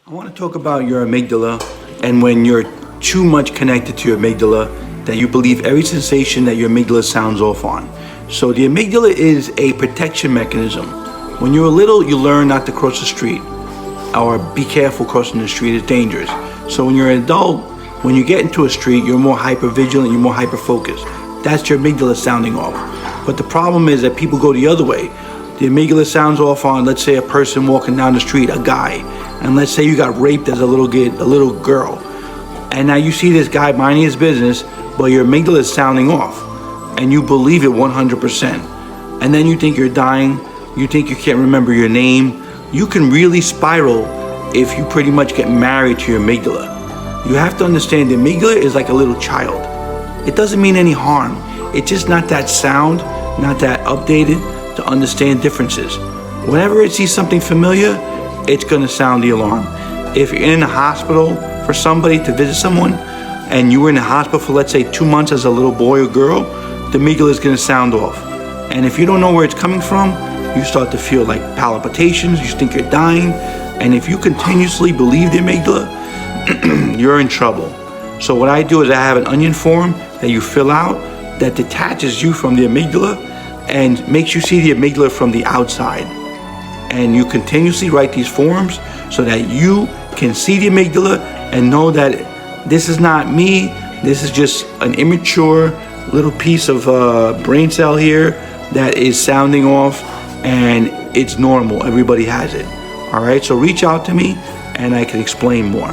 I want to talk about your amygdala and when you're too much connected to your amygdala that you believe every sensation that your amygdala sounds off on. So the amygdala is a protection mechanism. When you're little, you learn not to cross the street or be careful crossing the street, it's dangerous. So when you're an adult, when you get into a street, you're more hyper vigilant, you're more hyper focused. That's your amygdala sounding off. But the problem is that people go the other way. The amygdala sounds off on, let's say, a person walking down the street, a guy. And let's say you got raped as a little girl. And now you see this guy minding his business, but your amygdala is sounding off. And you believe it 100%. And then you think you're dying. You think you can't remember your name. You can really spiral if you pretty much get married to your amygdala. You have to understand the amygdala is like a little child. It doesn't mean any harm. It's just not that sound, not that updated to understand differences. Whenever it sees something familiar, it's gonna sound the alarm. If you're in a hospital for somebody to visit someone, and you were in the hospital for, let's say, 2 months as a little boy or girl, the amygdala is gonna sound off. And if you don't know where it's coming from, you start to feel like palpitations, you think you're dying, and if you continuously believe the amygdala, you're in trouble. So what I do is I have an onion form that you fill out that detaches you from the amygdala and makes you see the amygdala from the outside. And you continuously write these forms so that you can see the amygdala and know that this is not me, this is just an immature little piece of brain cell here that is sounding off, and it's normal, everybody has it. All right, so reach out to me and I can explain more.